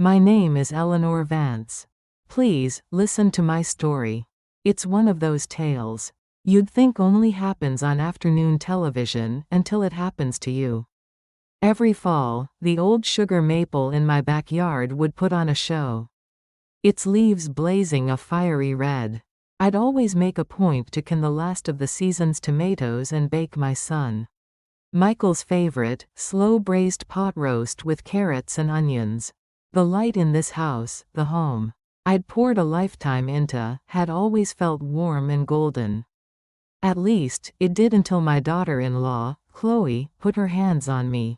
My name is Eleanor Vance. Please, listen to my story. It's one of those tales you'd think only happens on afternoon television until it happens to you. Every fall, the old sugar maple in my backyard would put on a show. Its leaves blazing a fiery red. I'd always make a point to can the last of the season's tomatoes and bake my son Michael's favorite, slow-braised pot roast with carrots and onions. The light in this house, the home I'd poured a lifetime into, had always felt warm and golden. At least, it did until my daughter-in-law, Chloe, put her hands on me.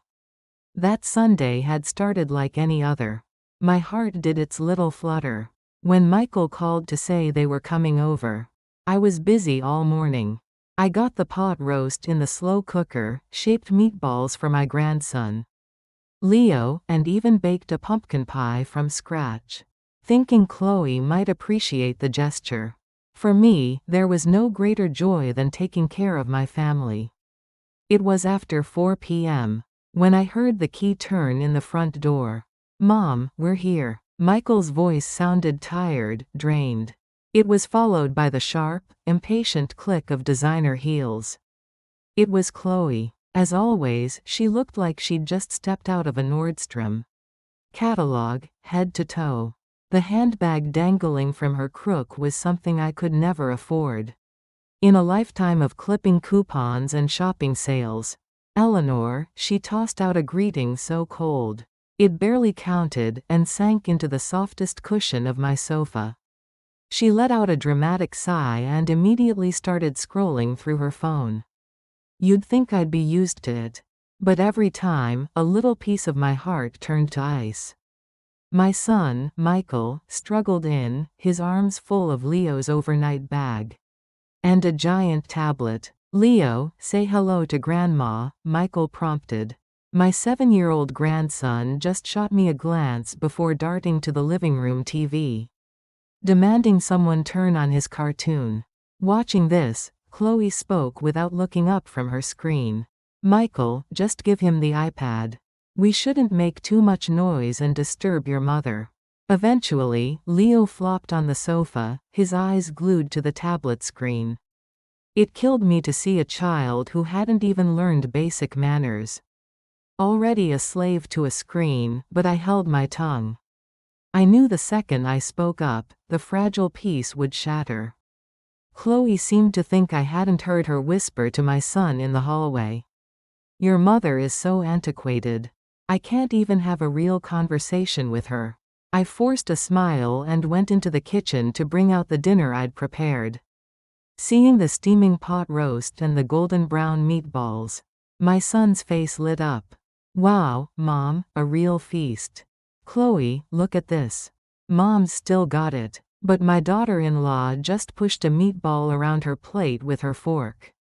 That Sunday had started like any other. My heart did its little flutter when Michael called to say they were coming over. I was busy all morning. I got the pot roast in the slow cooker, shaped meatballs for my grandson Leo, and even baked a pumpkin pie from scratch, thinking Chloe might appreciate the gesture. For me, there was no greater joy than taking care of my family. It was after 4 p.m. when I heard the key turn in the front door. "Mom, we're here." Michael's voice sounded tired, drained. It was followed by the sharp, impatient click of designer heels. It was Chloe. As always, she looked like she'd just stepped out of a Nordstrom catalog, head to toe. The handbag dangling from her crook was something I could never afford. In a lifetime of clipping coupons and shopping sales, "Eleanor," she tossed out a greeting so cold it barely counted, and sank into the softest cushion of my sofa. She let out a dramatic sigh and immediately started scrolling through her phone. You'd think I'd be used to it. But every time, a little piece of my heart turned to ice. My son, Michael, struggled in, his arms full of Leo's overnight bag and a giant tablet. "Leo, say hello to Grandma," Michael prompted. My 7-year-old grandson just shot me a glance before darting to the living room TV, demanding someone turn on his cartoon. Watching this, Chloe spoke without looking up from her screen. "Michael, just give him the iPad. We shouldn't make too much noise and disturb your mother." Eventually, Leo flopped on the sofa, his eyes glued to the tablet screen. It killed me to see a child who hadn't even learned basic manners already a slave to a screen, but I held my tongue. I knew the second I spoke up, the fragile piece would shatter. Chloe seemed to think I hadn't heard her whisper to my son in the hallway. "Your mother is so antiquated. I can't even have a real conversation with her." I forced a smile and went into the kitchen to bring out the dinner I'd prepared. Seeing the steaming pot roast and the golden brown meatballs, my son's face lit up. "Wow, Mom, a real feast." "Chloe, look at this." Mom's still got it, but my daughter-in-law just pushed a meatball around her plate with her fork.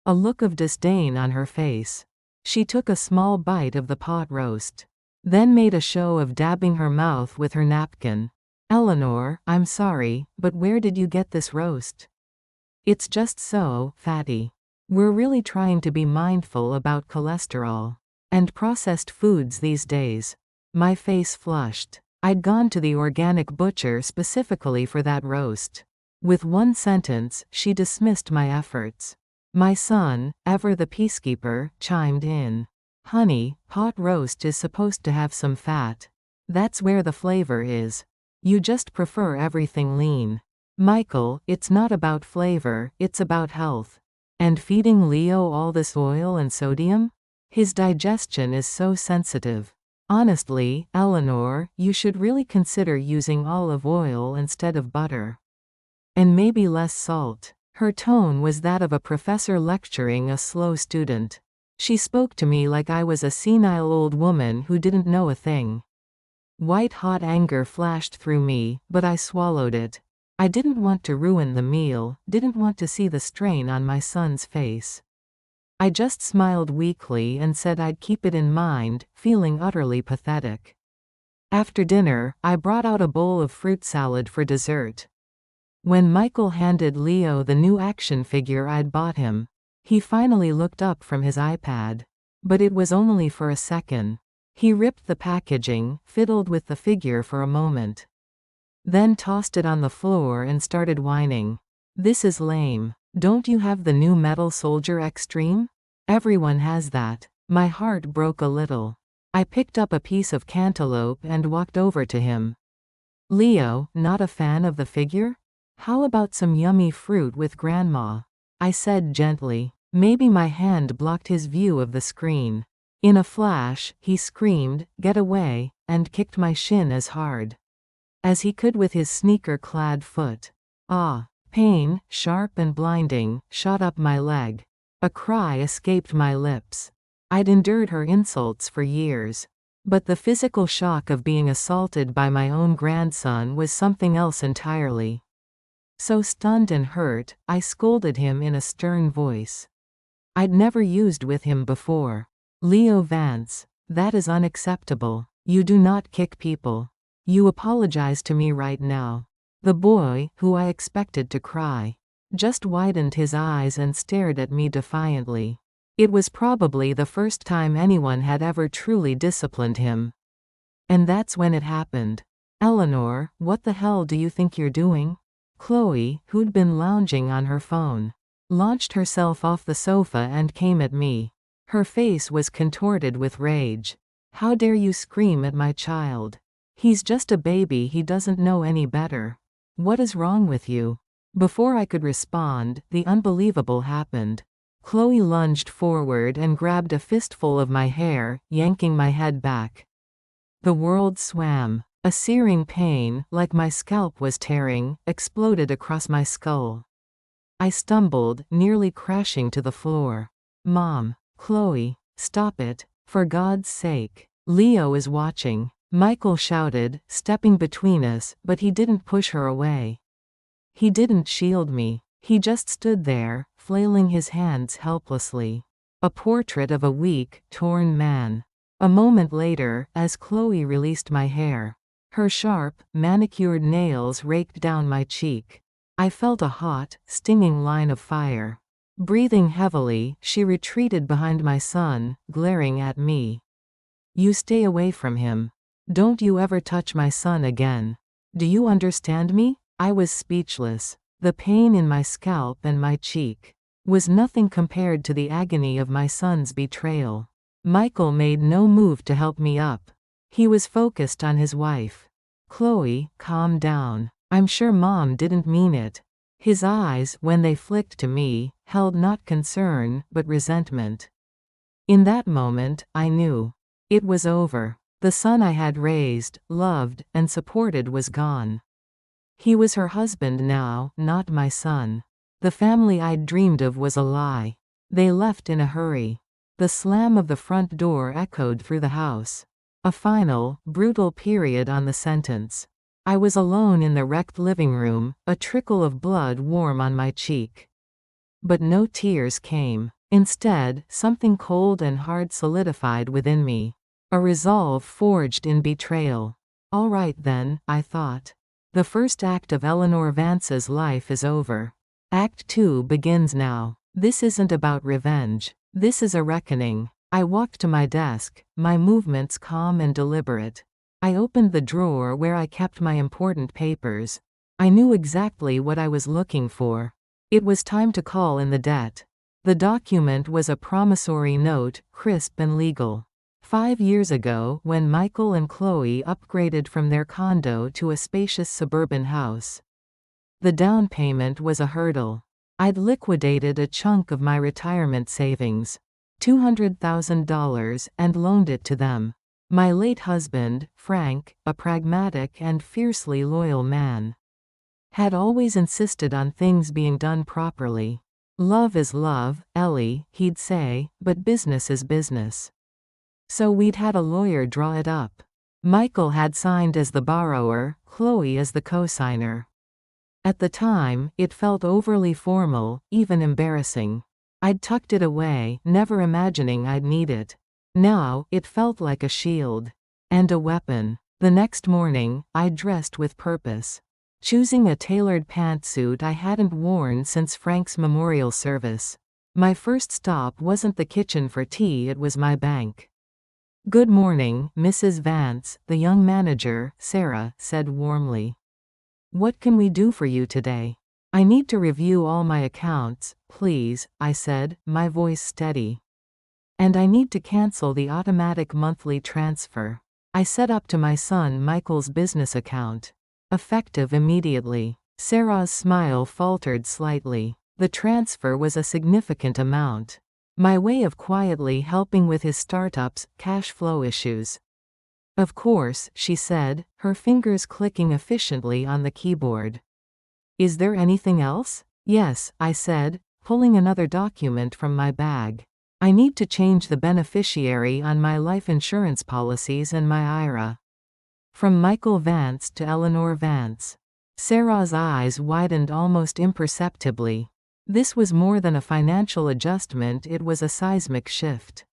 A look of disdain on her face. She took a small bite of the pot roast, then made a show of dabbing her mouth with her napkin. "Eleanor, I'm sorry, but where did you get this roast? It's just so fatty. We're really trying to be mindful about cholesterol and processed foods these days." My face flushed. I'd gone to the organic butcher specifically for that roast. With one sentence, she dismissed my efforts. My son, ever the peacekeeper, chimed in. "Honey, pot roast is supposed to have some fat. That's where the flavor is. You just prefer everything lean." "Michael, it's not about flavor, it's about health. And feeding Leo all this oil and sodium? His digestion is so sensitive. Honestly, Eleanor, you should really consider using olive oil instead of butter. And maybe less salt." Her tone was that of a professor lecturing a slow student. She spoke to me like I was a senile old woman who didn't know a thing. White-hot anger flashed through me, but I swallowed it. I didn't want to ruin the meal, didn't want to see the strain on my son's face. I just smiled weakly and said I'd keep it in mind, feeling utterly pathetic. After dinner, I brought out a bowl of fruit salad for dessert. When Michael handed Leo the new action figure I'd bought him, he finally looked up from his iPad. But it was only for a second. He ripped the packaging, fiddled with the figure for a moment. Then tossed it on the floor and started whining. "This is lame. Don't you have the new Metal Soldier Extreme? Everyone has that." My heart broke a little. I picked up a piece of cantaloupe and walked over to him. "Leo, not a fan of the figure? How about some yummy fruit with Grandma?" I said gently. Maybe my hand blocked his view of the screen. In a flash, he screamed, "Get away," and kicked my shin as hard as he could with his sneaker-clad foot. Ah! Pain, sharp and blinding, shot up my leg. A cry escaped my lips. I'd endured her insults for years. But the physical shock of being assaulted by my own grandson was something else entirely. So stunned and hurt, I scolded him in a stern voice. I'd never used with him before. "Leo Vance, that is unacceptable. You do not kick people. You apologize to me right now." The boy, who I expected to cry, just widened his eyes and stared at me defiantly. It was probably the first time anyone had ever truly disciplined him. And that's when it happened. "Eleanor, what the hell do you think you're doing?" Chloe, who'd been lounging on her phone, launched herself off the sofa and came at me. Her face was contorted with rage. "How dare you scream at my child? He's just a baby, he doesn't know any better. What is wrong with you?" Before I could respond, the unbelievable happened. Chloe lunged forward and grabbed a fistful of my hair, yanking my head back. The world swam. A searing pain, like my scalp was tearing, exploded across my skull. I stumbled, nearly crashing to the floor. "Mom, Chloe, stop it, for God's sake. Leo is watching," Michael shouted, stepping between us, but he didn't push her away. He didn't shield me. He just stood there, flailing his hands helplessly. A portrait of a weak, torn man. A moment later, as Chloe released my hair, her sharp, manicured nails raked down my cheek. I felt a hot, stinging line of fire. Breathing heavily, she retreated behind my son, glaring at me. "You stay away from him. Don't you ever touch my son again. Do you understand me?" I was speechless. The pain in my scalp and my cheek was nothing compared to the agony of my son's betrayal. Michael made no move to help me up. He was focused on his wife. "Chloe, calm down. I'm sure Mom didn't mean it." His eyes, when they flicked to me, held not concern, but resentment. In that moment, I knew. It was over. The son I had raised, loved, and supported was gone. He was her husband now, not my son. The family I'd dreamed of was a lie. They left in a hurry. The slam of the front door echoed through the house. A final, brutal period on the sentence. I was alone in the wrecked living room, a trickle of blood warm on my cheek. But no tears came. Instead, something cold and hard solidified within me. A resolve forged in betrayal. All right then, I thought. The first act of Eleanor Vance's life is over. Act 2 begins now. This isn't about revenge. This is a reckoning. I walked to my desk, my movements calm and deliberate. I opened the drawer where I kept my important papers. I knew exactly what I was looking for. It was time to call in the debt. The document was a promissory note, crisp and legal. 5 years ago, when Michael and Chloe upgraded from their condo to a spacious suburban house. The down payment was a hurdle. I'd liquidated a chunk of my retirement savings, $200,000, and loaned it to them. My late husband, Frank, a pragmatic and fiercely loyal man, had always insisted on things being done properly. "Love is love, Ellie," he'd say, "but business is business." So we'd had a lawyer draw it up. Michael had signed as the borrower, Chloe as the co-signer. At the time, it felt overly formal, even embarrassing. I'd tucked it away, never imagining I'd need it. Now, it felt like a shield. And a weapon. The next morning, I dressed with purpose. Choosing a tailored pantsuit I hadn't worn since Frank's memorial service. My first stop wasn't the kitchen for tea, it was my bank. "Good morning, Mrs. Vance," the young manager, Sarah, said warmly. "What can we do for you today?" "I need to review all my accounts, please," I said, my voice steady. "And I need to cancel the automatic monthly transfer I set up to my son Michael's business account. Effective immediately." Sarah's smile faltered slightly. The transfer was a significant amount. My way of quietly helping with his startup's cash flow issues. "Of course," she said, her fingers clicking efficiently on the keyboard. "Is there anything else?" "Yes," I said, pulling another document from my bag. "I need to change the beneficiary on my life insurance policies and my IRA. From Michael Vance to Eleanor Vance." Sarah's eyes widened almost imperceptibly. This was more than a financial adjustment, it was a seismic shift.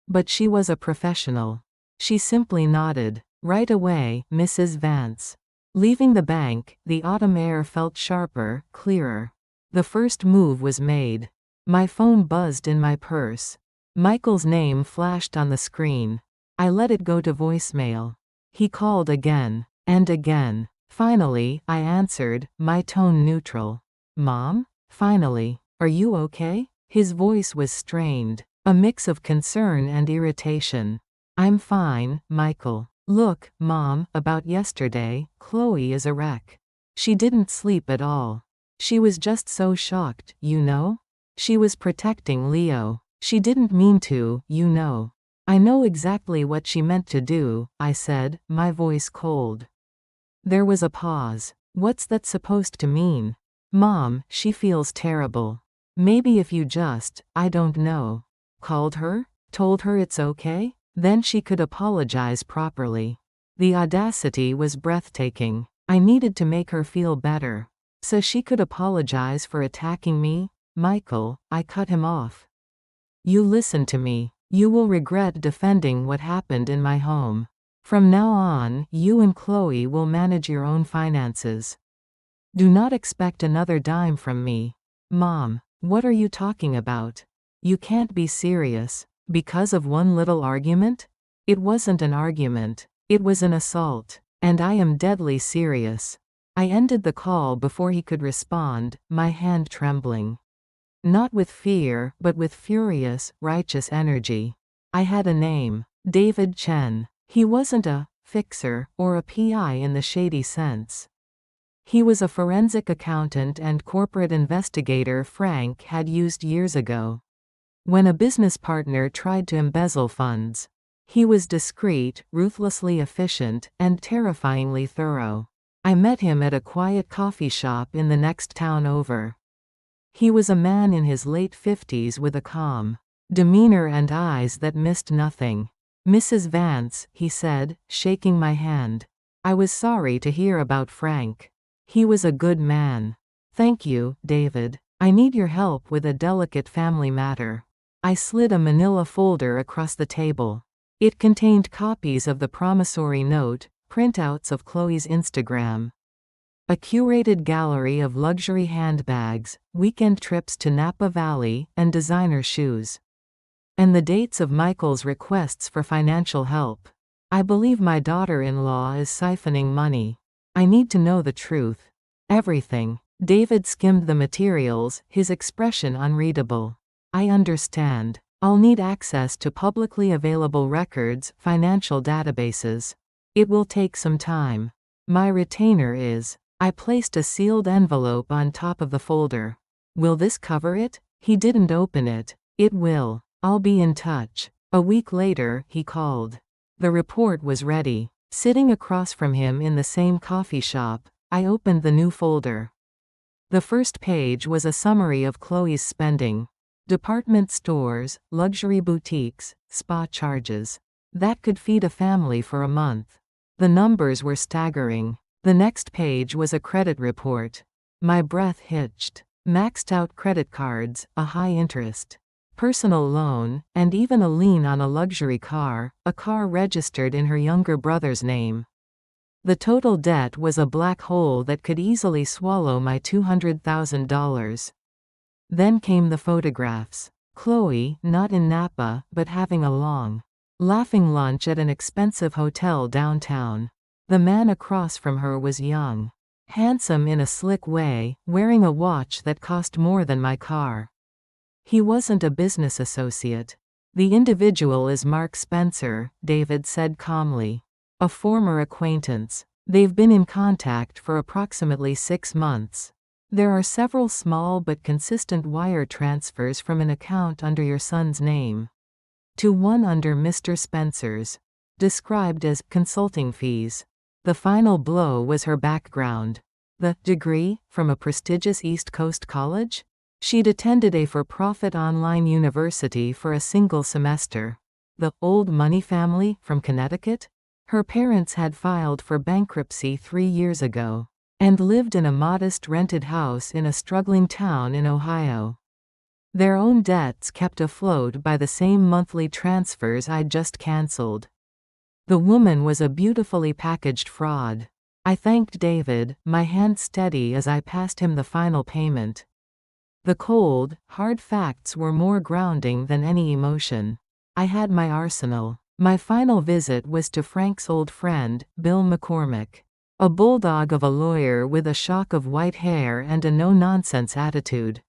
But she was a professional. She simply nodded. "Right away, Mrs. Vance." Leaving the bank, the autumn air felt sharper, clearer. The first move was made. My phone buzzed in my purse. Michael's name flashed on the screen. I let it go to voicemail. He called again. And again. Finally, I answered, my tone neutral. "Mom? Finally. Are you okay?" His voice was strained. A mix of concern and irritation. "I'm fine, Michael. Look, Mom, about yesterday, Chloe is a wreck. She didn't sleep at all. She was just so shocked, you know? She was protecting Leo. She didn't mean to, you know." "I know exactly what she meant to do," I said, my voice cold. There was a pause. "What's that supposed to mean?" "Mom, she feels terrible. Maybe if you just, I don't know. Called her? Told her it's okay? Then she could apologize properly." The audacity was breathtaking. I needed to make her feel better. So she could apologize for attacking me? "Michael," I cut him off. "You listen to me. You will regret defending what happened in my home. From now on, you and Chloe will manage your own finances. Do not expect another dime from me." "Mom, what are you talking about? You can't be serious. Because of one little argument?" "It wasn't an argument. It was an assault. And I am deadly serious." I ended the call before he could respond, my hand trembling. Not with fear, but with furious, righteous energy. I had a name. David Chen. He wasn't a fixer or a PI in the shady sense. He was a forensic accountant and corporate investigator Frank had used years ago. When a business partner tried to embezzle funds. He was discreet, ruthlessly efficient, and terrifyingly thorough. I met him at a quiet coffee shop in the next town over. He was a man in his late 50s with a calm demeanor and eyes that missed nothing. "Mrs. Vance," he said, shaking my hand. "I was sorry to hear about Frank. He was a good man." "Thank you, David. I need your help with a delicate family matter." I slid a manila folder across the table. It contained copies of the promissory note, printouts of Chloe's Instagram, a curated gallery of luxury handbags, weekend trips to Napa Valley, and designer shoes. And the dates of Michael's requests for financial help. "I believe my daughter-in-law is siphoning money. I need to know the truth. Everything." David skimmed the materials, his expression unreadable. "I understand. I'll need access to publicly available records, financial databases. It will take some time. My retainer is." I placed a sealed envelope on top of the folder. "Will this cover it?" He didn't open it. "It will. I'll be in touch." A week later, he called. The report was ready. Sitting across from him in the same coffee shop, I opened the new folder. The first page was a summary of Chloe's spending. Department stores, luxury boutiques, spa charges. That could feed a family for a month. The numbers were staggering. The next page was a credit report. My breath hitched. Maxed out credit cards, a high interest personal loan, and even a lien on a luxury car, a car registered in her younger brother's name. The total debt was a black hole that could easily swallow my $200,000. Then came the photographs. Chloe, not in Napa, but having a long Laughing lunch at an expensive hotel downtown. The man across from her was young. Handsome in a slick way, wearing a watch that cost more than my car. He wasn't a business associate. The individual is Mark Spencer, David said calmly. A former acquaintance. They've been in contact for approximately 6 months. There are several small but consistent wire transfers from an account under your son's name to one under Mr. Spencer's, described as consulting fees. The final blow was her background. The degree, from a prestigious East Coast college? She'd attended a for-profit online university for a single semester. The old money family from Connecticut? Her parents had filed for bankruptcy 3 years ago and lived in a modest rented house in a struggling town in Ohio. Their own debts kept afloat by the same monthly transfers I'd just canceled. The woman was a beautifully packaged fraud. I thanked David, my hand steady as I passed him the final payment. The cold, hard facts were more grounding than any emotion. I had my arsenal. My final visit was to Frank's old friend, Bill McCormick. A bulldog of a lawyer with a shock of white hair and a no-nonsense attitude.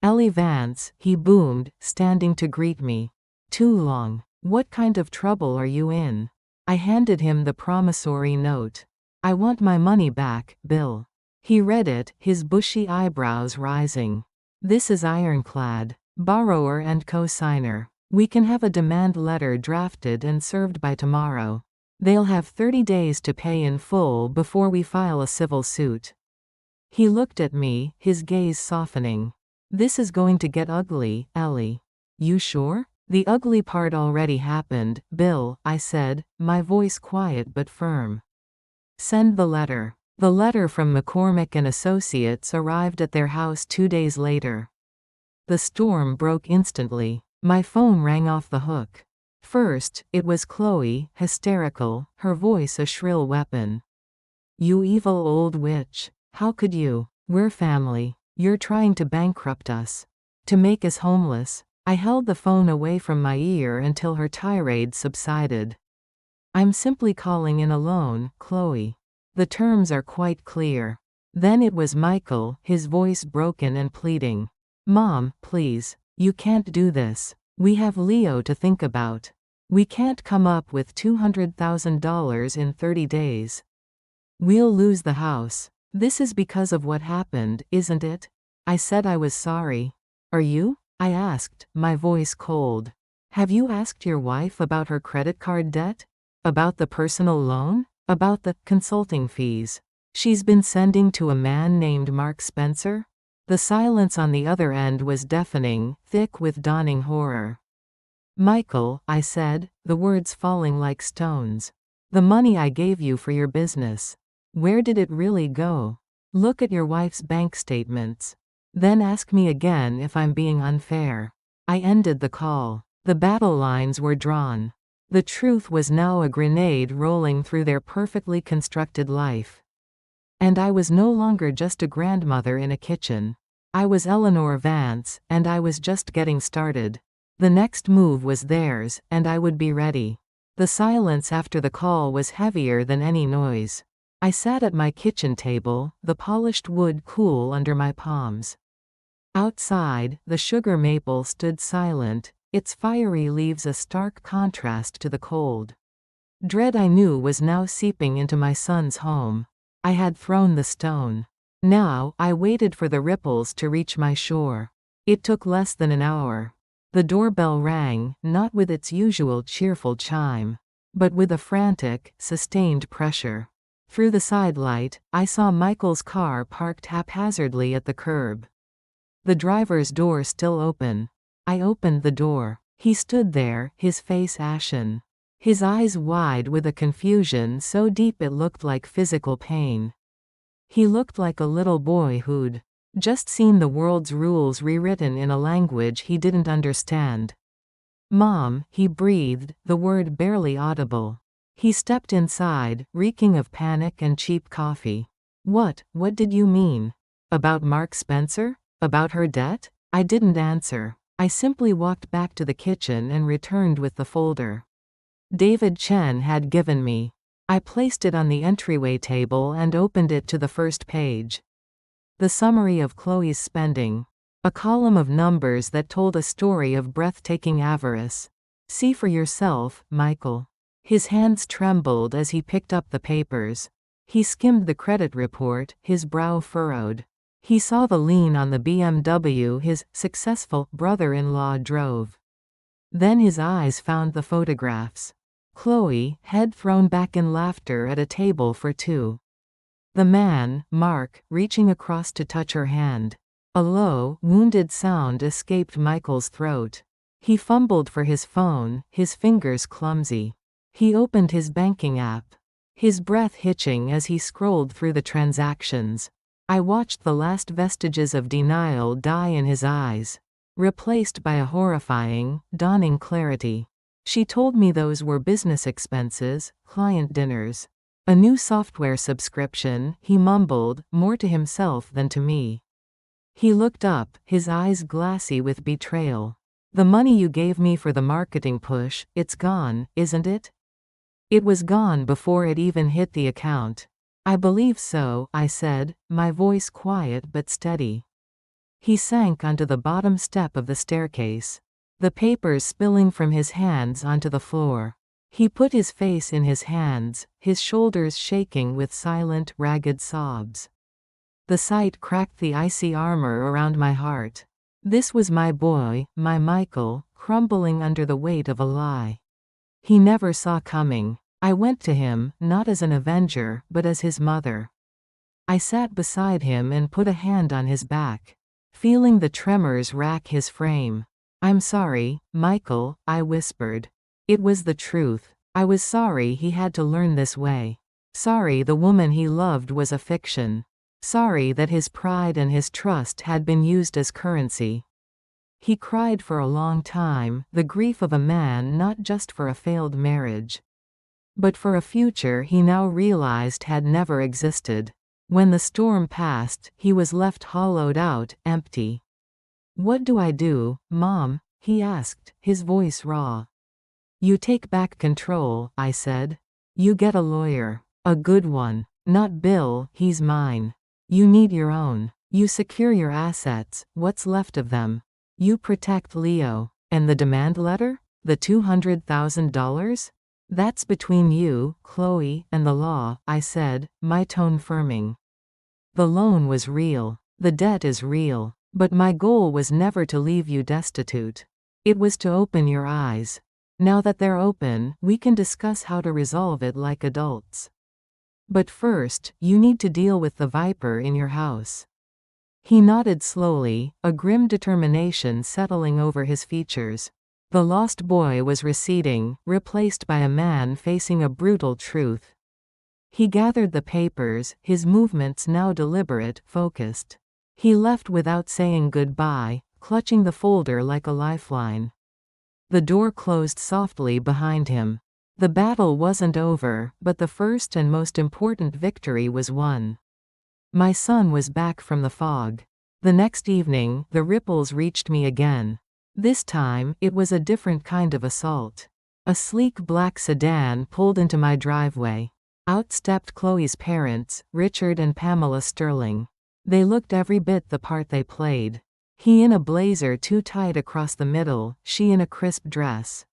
"Ellie Vance," he boomed, standing to greet me. "Too long. What kind of trouble are you in?" I handed him the promissory note. "I want my money back, Bill." He read it, his bushy eyebrows rising. "This is ironclad. Borrower and co-signer. We can have a demand letter drafted and served by tomorrow. They'll have 30 days to pay in full before we file a civil suit." He looked at me, his gaze softening. "This is going to get ugly, Ellie." "You sure?" "The ugly part already happened, Bill," I said, my voice quiet but firm. "Send the letter." The letter from McCormick and Associates arrived at their house 2 days later. The storm broke instantly. My phone rang off the hook. First, it was Chloe, hysterical, her voice a shrill weapon. "You evil old witch. How could you? We're family. You're trying to bankrupt us. To make us homeless." I held the phone away from my ear until her tirade subsided. "I'm simply calling in a loan, Chloe. The terms are quite clear." Then it was Michael, his voice broken and pleading. "Mom, please. You can't do this. We have Leo to think about. We can't come up with $200,000 in 30 days. We'll lose the house. This is because of what happened, isn't it?" I said I was sorry. "Are you?" I asked, my voice cold. "Have you asked your wife about her credit card debt? About the personal loan? About the consulting fees she's been sending to a man named Mark Spencer?" The silence on the other end was deafening, thick with dawning horror. "Michael," I said, the words falling like stones. "The money I gave you for your business. Where did it really go? Look at your wife's bank statements. Then ask me again if I'm being unfair." I ended the call. The battle lines were drawn. The truth was now a grenade rolling through their perfectly constructed life. And I was no longer just a grandmother in a kitchen. I was Eleanor Vance, and I was just getting started. The next move was theirs, and I would be ready. The silence after the call was heavier than any noise. I sat at my kitchen table, the polished wood cool under my palms. Outside, the sugar maple stood silent, its fiery leaves a stark contrast to the cold. Dread I knew was now seeping into my son's home. I had thrown the stone. Now, I waited for the ripples to reach my shore. It took less than an hour. The doorbell rang, not with its usual cheerful chime, but with a frantic, sustained pressure. Through the sidelight, I saw Michael's car parked haphazardly at the curb. The driver's door still open. I opened the door. He stood there, his face ashen. His eyes wide with a confusion so deep it looked like physical pain. He looked like a little boy who'd just seen the world's rules rewritten in a language he didn't understand. "Mom," he breathed, the word barely audible. He stepped inside, reeking of panic and cheap coffee. What did you mean? About Mark Spencer? About her debt?" I didn't answer. I simply walked back to the kitchen and returned with the folder. David Chen had given me. I placed it on the entryway table and opened it to the first page. The summary of Chloe's spending. A column of numbers that told a story of breathtaking avarice. See for yourself, Michael. His hands trembled as he picked up the papers. He skimmed the credit report, his brow furrowed. He saw the lien on the BMW his successful brother-in-law drove. Then his eyes found the photographs. Chloe, head thrown back in laughter at a table for two. The man, Mark, reaching across to touch her hand. A low, wounded sound escaped Michael's throat. He fumbled for his phone, his fingers clumsy. He opened his banking app. His breath hitching as he scrolled through the transactions. I watched the last vestiges of denial die in his eyes, replaced by a horrifying, dawning clarity. She told me those were business expenses, client dinners. A new software subscription, he mumbled, more to himself than to me. He looked up, his eyes glassy with betrayal. The money you gave me for the marketing push, it's gone, isn't it? It was gone before it even hit the account. I believe so, I said, my voice quiet but steady. He sank onto the bottom step of the staircase. The papers spilling from his hands onto the floor. He put his face in his hands, his shoulders shaking with silent, ragged sobs. The sight cracked the icy armor around my heart. This was my boy, my Michael, crumbling under the weight of a lie. He never saw coming. I went to him, not as an avenger, but as his mother. I sat beside him and put a hand on his back, feeling the tremors rack his frame. I'm sorry, Michael, I whispered. It was the truth. I was sorry he had to learn this way. Sorry the woman he loved was a fiction. Sorry that his pride and his trust had been used as currency. He cried for a long time, the grief of a man not just for a failed marriage, but for a future he now realized had never existed. When the storm passed, he was left hollowed out, empty. What do I do, Mom? He asked, his voice raw. You take back control, I said. You get a lawyer. A good one. Not Bill, he's mine. You need your own. You secure your assets, what's left of them. You protect Leo. And the demand letter? The $200,000? That's between you, Chloe, and the law, I said, my tone firming. The loan was real. The debt is real. But my goal was never to leave you destitute. It was to open your eyes. Now that they're open, we can discuss how to resolve it like adults. But first, you need to deal with the viper in your house. He nodded slowly, a grim determination settling over his features. The lost boy was receding, replaced by a man facing a brutal truth. He gathered the papers, his movements now deliberate, focused. He left without saying goodbye, clutching the folder like a lifeline. The door closed softly behind him. The battle wasn't over, but the first and most important victory was won. My son was back from the fog. The next evening, the ripples reached me again. This time, it was a different kind of assault. A sleek black sedan pulled into my driveway. Out stepped Chloe's parents, Richard and Pamela Sterling. They looked every bit the part they played. He in a blazer too tight across the middle, she in a crisp dress.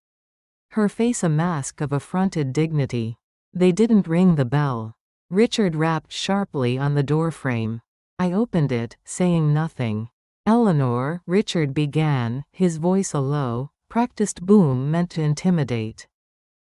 Her face a mask of affronted dignity. They didn't ring the bell. Richard rapped sharply on the doorframe. I opened it, saying nothing. Eleanor, Richard began, his voice a low, practiced boom meant to intimidate.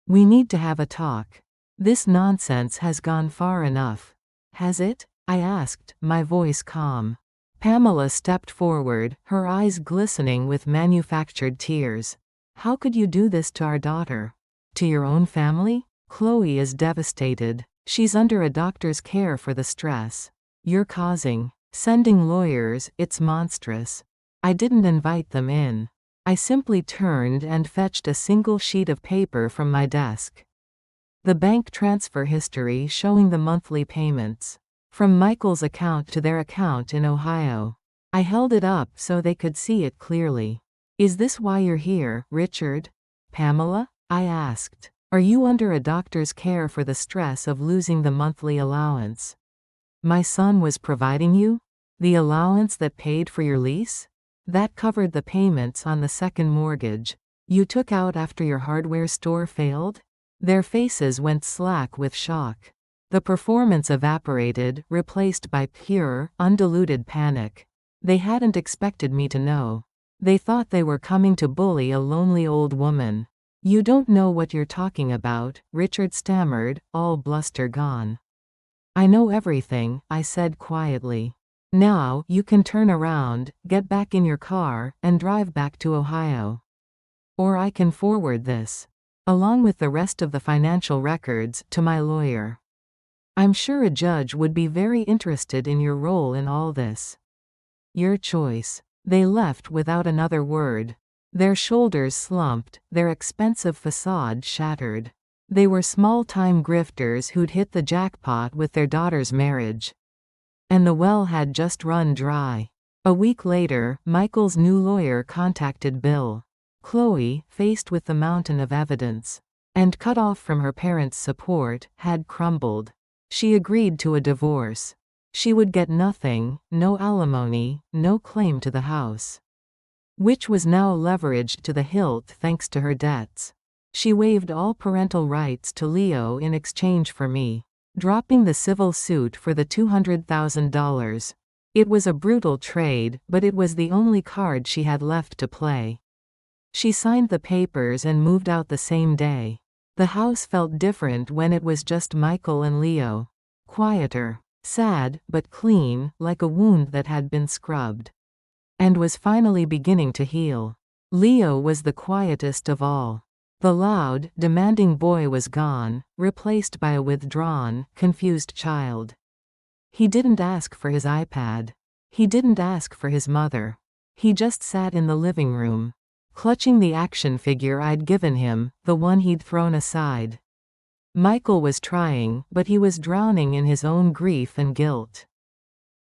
We need to have a talk. This nonsense has gone far enough. Has it? I asked, my voice calm. Pamela stepped forward, her eyes glistening with manufactured tears. How could you do this to our daughter? To your own family? Chloe is devastated. She's under a doctor's care for the stress you're causing. Sending lawyers, it's monstrous. I didn't invite them in. I simply turned and fetched a single sheet of paper from my desk. The bank transfer history showing the monthly payments. From Michael's account to their account in Ohio. I held it up so they could see it clearly. Is this why you're here, Richard? Pamela? I asked. Are you under a doctor's care for the stress of losing the monthly allowance my son was providing you? The allowance that paid for your lease? That covered the payments on the second mortgage you took out after your hardware store failed? Their faces went slack with shock. The performance evaporated, replaced by pure, undiluted panic. They hadn't expected me to know. They thought they were coming to bully a lonely old woman. You don't know what you're talking about, Richard stammered, all bluster gone. I know everything, I said quietly. Now, you can turn around, get back in your car, and drive back to Ohio. Or I can forward this, along with the rest of the financial records, to my lawyer. I'm sure a judge would be very interested in your role in all this. Your choice. They left without another word. Their shoulders slumped, their expensive facade shattered. They were small-time grifters who'd hit the jackpot with their daughter's marriage. And the well had just run dry. A week later, Michael's new lawyer contacted Bill. Chloe, faced with the mountain of evidence, and cut off from her parents' support, had crumbled. She agreed to a divorce. She would get nothing, no alimony, no claim to the house, which was now leveraged to the hilt thanks to her debts. She waived all parental rights to Leo in exchange for me, dropping the civil suit for the $200,000. It was a brutal trade, but it was the only card she had left to play. She signed the papers and moved out the same day. The house felt different when it was just Michael and Leo. Quieter, sad, but clean, like a wound that had been scrubbed and was finally beginning to heal. Leo was the quietest of all. The loud, demanding boy was gone, replaced by a withdrawn, confused child. He didn't ask for his iPad. He didn't ask for his mother. He just sat in the living room, clutching the action figure I'd given him, the one he'd thrown aside. Michael was trying, but he was drowning in his own grief and guilt.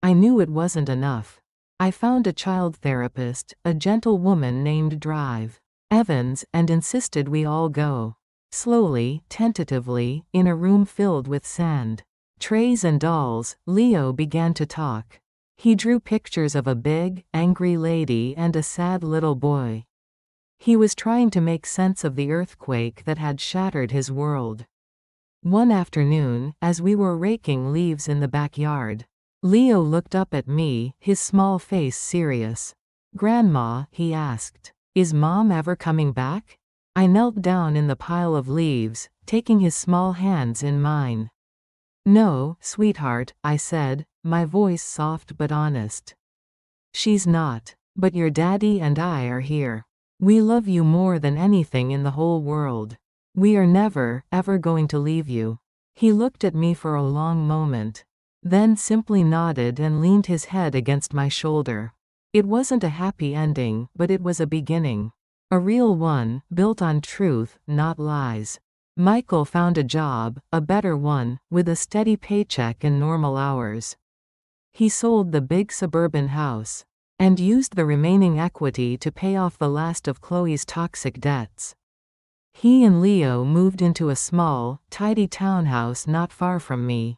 I knew it wasn't enough. I found a child therapist, a gentle woman named Drive Evans, and insisted we all go. Slowly, tentatively, in a room filled with sand, trays and dolls, Leo began to talk. He drew pictures of a big, angry lady and a sad little boy. He was trying to make sense of the earthquake that had shattered his world. One afternoon, as we were raking leaves in the backyard, Leo looked up at me, his small face serious. "Grandma," he asked, "is Mom ever coming back?" I knelt down in the pile of leaves, taking his small hands in mine. "No, sweetheart," I said, my voice soft but honest. "She's not. But your daddy and I are here. We love you more than anything in the whole world. We are never, ever going to leave you." He looked at me for a long moment, then simply nodded and leaned his head against my shoulder. It wasn't a happy ending, but it was a beginning. A real one, built on truth, not lies. Michael found a job, a better one, with a steady paycheck and normal hours. He sold the big suburban house and used the remaining equity to pay off the last of Chloe's toxic debts. He and Leo moved into a small, tidy townhouse not far from me.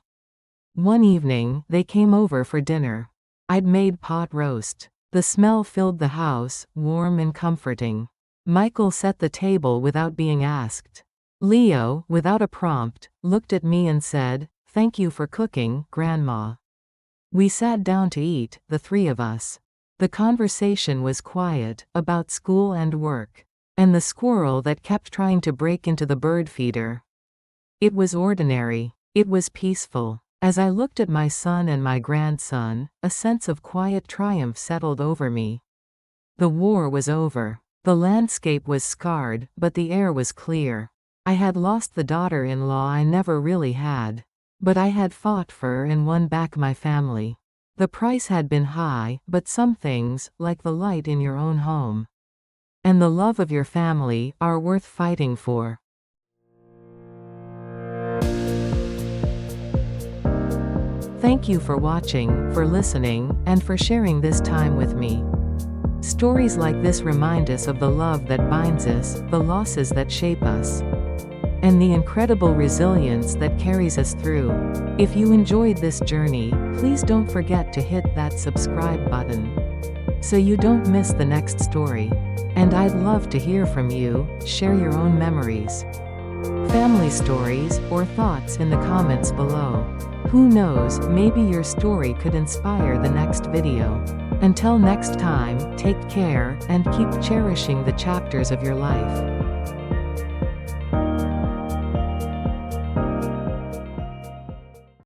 One evening, they came over for dinner. I'd made pot roast. The smell filled the house, warm and comforting. Michael set the table without being asked. Leo, without a prompt, looked at me and said, "Thank you for cooking, Grandma." We sat down to eat, the three of us. The conversation was quiet, about school and work, and the squirrel that kept trying to break into the bird feeder. It was ordinary. It was peaceful. As I looked at my son and my grandson, a sense of quiet triumph settled over me. The war was over. The landscape was scarred, but the air was clear. I had lost the daughter-in-law I never really had. But I had fought for and won back my family. The price had been high, but some things, like the light in your own home and the love of your family, are worth fighting for. Thank you for watching, for listening, and for sharing this time with me. Stories like this remind us of the love that binds us, the losses that shape us, and the incredible resilience that carries us through. If you enjoyed this journey, please don't forget to hit that subscribe button so you don't miss the next story. And I'd love to hear from you. Share your own memories, family stories, or thoughts in the comments below. Who knows, maybe your story could inspire the next video. Until next time, take care, and keep cherishing the chapters of your life.